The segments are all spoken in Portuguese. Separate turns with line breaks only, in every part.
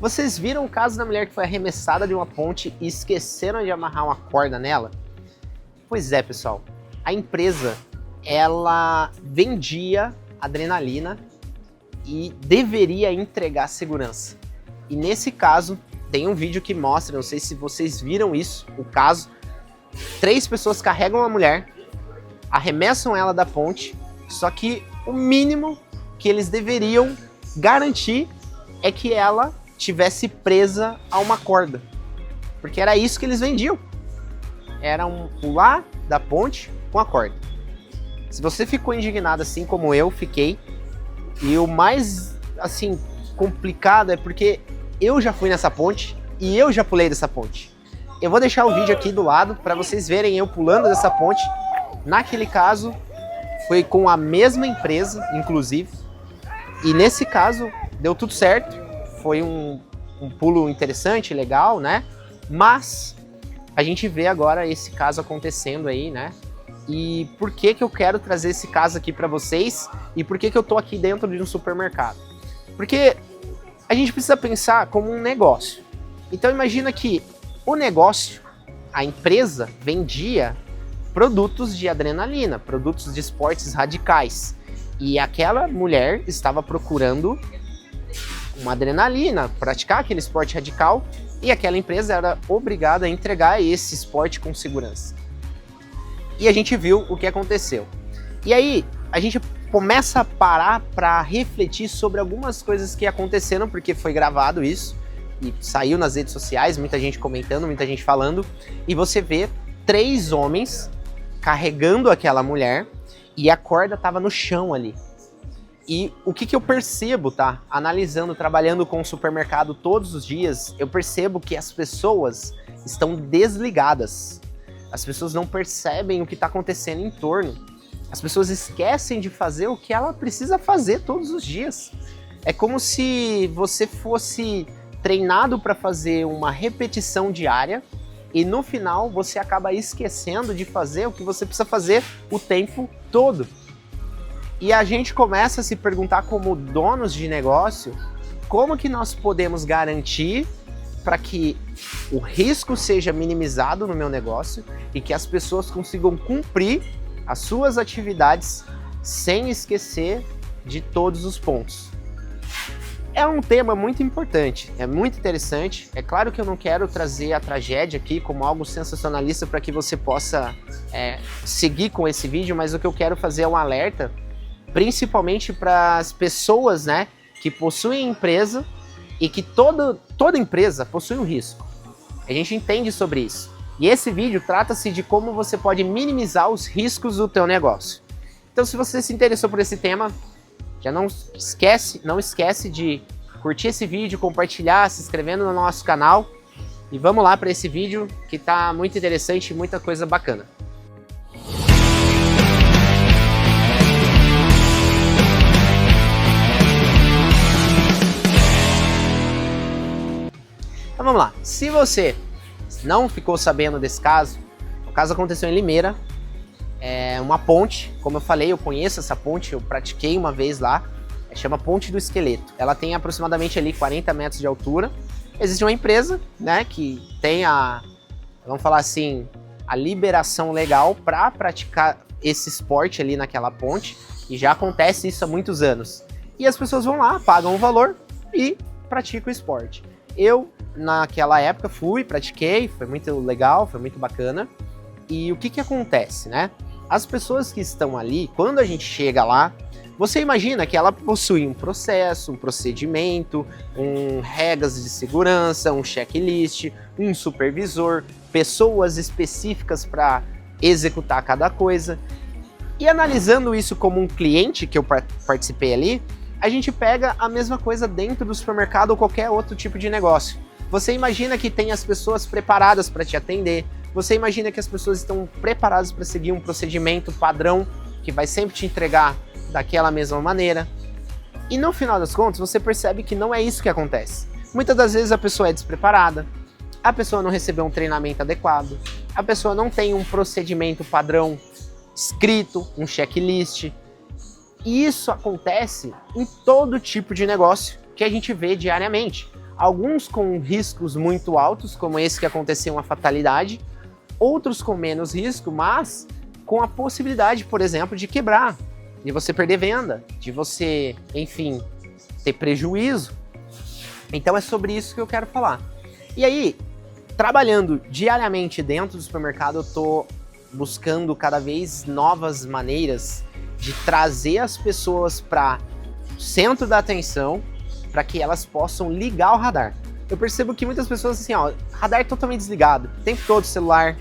Vocês viram o caso da mulher que foi arremessada de uma ponte e esqueceram de amarrar uma corda nela? Pois é, pessoal. A empresa, ela vendia adrenalina e deveria entregar segurança. E nesse caso, tem um vídeo que mostra, não sei se vocês viram isso, o caso. 3 pessoas carregam a mulher, arremessam ela da ponte, só que o mínimo que eles deveriam garantir é que ela tivesse presa a uma corda, porque era isso que eles vendiam, era um pular da ponte com a corda. Se você ficou indignado assim como eu fiquei, e o mais assim complicado é porque eu já fui nessa ponte e eu já pulei dessa ponte. Eu vou deixar o vídeo aqui do lado para vocês verem eu pulando dessa ponte. Naquele caso foi com a mesma empresa, inclusive, e nesse caso deu tudo certo. Foi um pulo interessante, legal, né? Mas a gente vê agora esse caso acontecendo aí, né? E por que que eu quero trazer esse caso aqui para vocês? E por que que eu tô aqui dentro de um supermercado? Porque a gente precisa pensar como um negócio. Então imagina que o negócio, a empresa, vendia produtos de adrenalina, produtos de esportes radicais. E aquela mulher estava procurando uma adrenalina, praticar aquele esporte radical, e aquela empresa era obrigada a entregar esse esporte com segurança. E a gente viu o que aconteceu. E aí a gente começa a parar para refletir sobre algumas coisas que aconteceram, porque foi gravado isso e saiu nas redes sociais, muita gente comentando, muita gente falando, e você vê 3 homens carregando aquela mulher e a corda estava no chão ali. E o que eu percebo, tá? Analisando, trabalhando com o supermercado todos os dias, eu percebo que as pessoas estão desligadas. As pessoas não percebem o que está acontecendo em torno. As pessoas esquecem de fazer o que ela precisa fazer todos os dias. É como se você fosse treinado para fazer uma repetição diária e no final você acaba esquecendo de fazer o que você precisa fazer o tempo todo. E a gente começa a se perguntar como donos de negócio, como que nós podemos garantir para que o risco seja minimizado no meu negócio e que as pessoas consigam cumprir as suas atividades sem esquecer de todos os pontos. É um tema muito importante, é muito interessante. É claro que eu não quero trazer a tragédia aqui como algo sensacionalista para que você possa seguir com esse vídeo, mas o que eu quero fazer é um alerta, principalmente para as pessoas, né, que possuem empresa e que toda empresa possui um risco. A gente entende sobre isso. E esse vídeo trata-se de como você pode minimizar os riscos do teu negócio. Então, se você se interessou por esse tema, já não esquece de curtir esse vídeo, compartilhar, se inscrevendo no nosso canal. E vamos lá para esse vídeo que tá muito interessante e muita coisa bacana. Então vamos lá. Se você não ficou sabendo desse caso, o caso aconteceu em Limeira. É uma ponte, como eu falei, eu conheço essa ponte, eu pratiquei uma vez lá, chama Ponte do Esqueleto. Ela tem aproximadamente ali 40 metros de altura. Existe uma empresa, né, que tem vamos falar assim, a liberação legal para praticar esse esporte ali naquela ponte, e já acontece isso há muitos anos. E as pessoas vão lá, pagam o valor e praticam o esporte. Eu, naquela época, pratiquei, foi muito legal, foi muito bacana. E o que acontece, né? As pessoas que estão ali, quando a gente chega lá, você imagina que ela possui um processo, um procedimento, regras de segurança, um checklist, um supervisor, pessoas específicas para executar cada coisa. E analisando isso como um cliente que eu participei ali, a gente pega a mesma coisa dentro do supermercado ou qualquer outro tipo de negócio. Você imagina que tem as pessoas preparadas para te atender, você imagina que as pessoas estão preparadas para seguir um procedimento padrão que vai sempre te entregar daquela mesma maneira. E no final das contas, você percebe que não é isso que acontece. Muitas das vezes a pessoa é despreparada, a pessoa não recebeu um treinamento adequado, a pessoa não tem um procedimento padrão escrito, um checklist. E isso acontece em todo tipo de negócio que a gente vê diariamente. Alguns com riscos muito altos, como esse que aconteceu uma fatalidade, outros com menos risco, mas com a possibilidade, por exemplo, de quebrar, de você perder venda, de você, enfim, ter prejuízo. Então é sobre isso que eu quero falar. E aí, trabalhando diariamente dentro do supermercado, eu tô buscando cada vez novas maneiras de trazer as pessoas para o centro da atenção, para que elas possam ligar o radar. Eu percebo que muitas pessoas assim, ó, radar totalmente desligado, o tempo todo celular.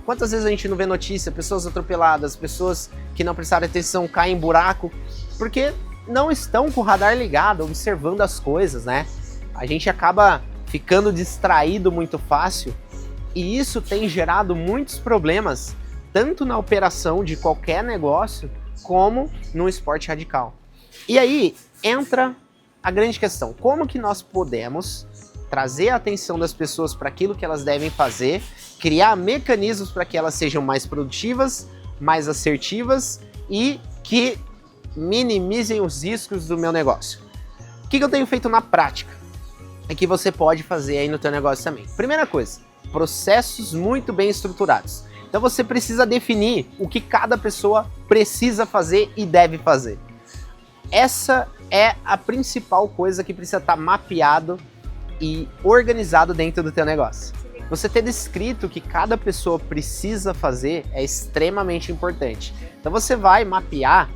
Quantas vezes a gente não vê notícia, pessoas atropeladas, pessoas que não prestaram atenção caem em buraco, porque não estão com o radar ligado, observando as coisas, né? A gente acaba ficando distraído muito fácil e isso tem gerado muitos problemas, tanto na operação de qualquer negócio, como no esporte radical. E aí entra a grande questão, como que nós podemos trazer a atenção das pessoas para aquilo que elas devem fazer, criar mecanismos para que elas sejam mais produtivas, mais assertivas e que minimizem os riscos do meu negócio. O que eu tenho feito na prática? É que você pode fazer aí no teu negócio também. Primeira coisa, processos muito bem estruturados. Então você precisa definir o que cada pessoa precisa fazer e deve fazer. Essa é a principal coisa que precisa estar mapeado e organizado dentro do teu negócio. Você ter descrito o que cada pessoa precisa fazer é extremamente importante. Então você vai mapear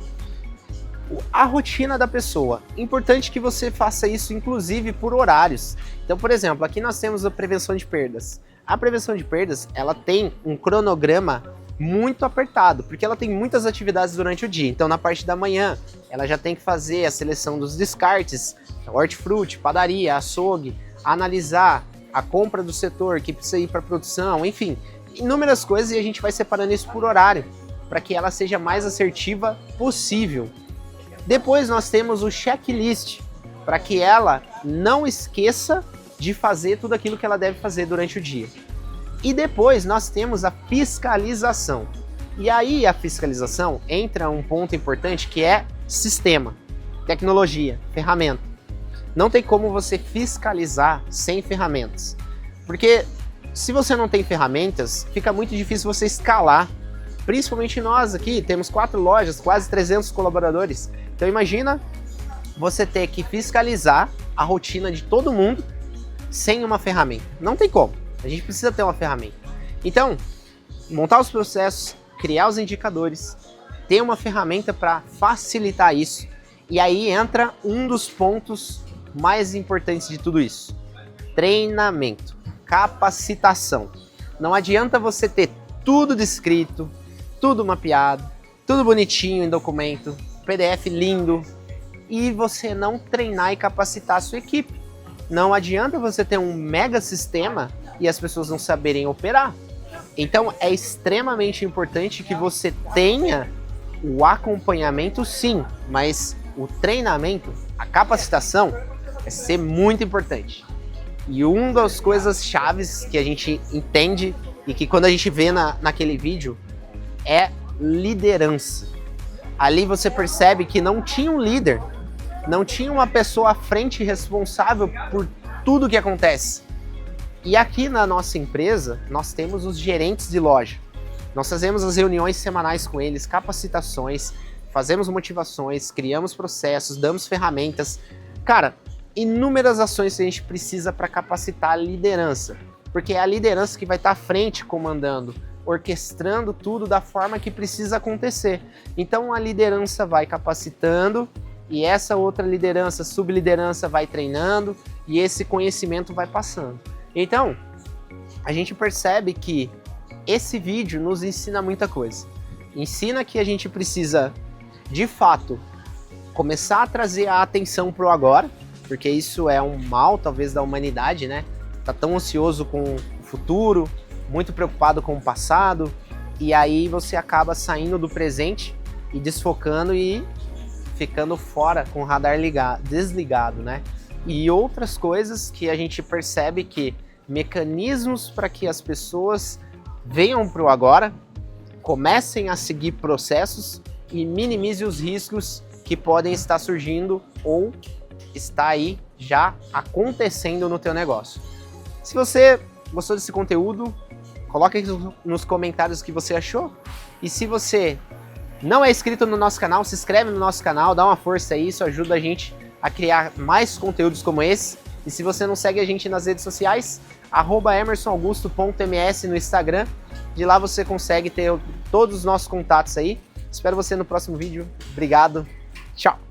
a rotina da pessoa. Importante que você faça isso inclusive por horários. Então, por exemplo, aqui nós temos a prevenção de perdas. A prevenção de perdas, ela tem um cronograma muito apertado, porque ela tem muitas atividades durante o dia. Então, na parte da manhã, ela já tem que fazer a seleção dos descartes, hortifruti, padaria, açougue, analisar a compra do setor que precisa ir para produção, enfim, inúmeras coisas, e a gente vai separando isso por horário, para que ela seja mais assertiva possível. Depois nós temos o checklist, para que ela não esqueça de fazer tudo aquilo que ela deve fazer durante o dia. E depois nós temos a fiscalização. E aí a fiscalização entra um ponto importante que é sistema, tecnologia, ferramenta. Não tem como você fiscalizar sem ferramentas. Porque se você não tem ferramentas, fica muito difícil você escalar. Principalmente nós aqui, temos 4 lojas, quase 300 colaboradores. Então imagina você ter que fiscalizar a rotina de todo mundo sem uma ferramenta. Não tem como. A gente precisa ter uma ferramenta. Então, montar os processos, criar os indicadores, ter uma ferramenta para facilitar isso. E aí entra um dos pontos mais importantes de tudo isso. Treinamento, capacitação. Não adianta você ter tudo descrito, tudo mapeado, tudo bonitinho em documento, PDF lindo, e você não treinar e capacitar a sua equipe. Não adianta você ter um mega sistema e as pessoas não saberem operar. Então é extremamente importante que você tenha o acompanhamento, sim, mas o treinamento, a capacitação, vai ser muito importante. E uma das coisas chaves que a gente entende e que quando a gente vê naquele vídeo é liderança. Ali você percebe que não tinha um líder, não tinha uma pessoa à frente responsável por tudo que acontece. E aqui na nossa empresa, nós temos os gerentes de loja. Nós fazemos as reuniões semanais com eles, capacitações, fazemos motivações, criamos processos, damos ferramentas. Cara, inúmeras ações que a gente precisa para capacitar a liderança. Porque é a liderança que vai estar à frente comandando, orquestrando tudo da forma que precisa acontecer. Então a liderança vai capacitando e essa outra liderança, subliderança vai treinando e esse conhecimento vai passando. Então, a gente percebe que esse vídeo nos ensina muita coisa. Ensina que a gente precisa, de fato, começar a trazer a atenção para o agora, porque isso é um mal, talvez, da humanidade, né? Tá tão ansioso com o futuro, muito preocupado com o passado, e aí você acaba saindo do presente e desfocando e ficando fora com o radar desligado, né? E outras coisas que a gente percebe que mecanismos para que as pessoas venham para o agora, comecem a seguir processos e minimize os riscos que podem estar surgindo ou está aí já acontecendo no teu negócio. Se você gostou desse conteúdo, coloque aqui nos comentários o que você achou. E se você não é inscrito no nosso canal, se inscreve no nosso canal, dá uma força aí, isso ajuda a gente a criar mais conteúdos como esse. E se você não segue a gente nas redes sociais, @emersonaugusto.ms no Instagram, de lá você consegue ter todos os nossos contatos aí. Espero você no próximo vídeo. Obrigado, tchau!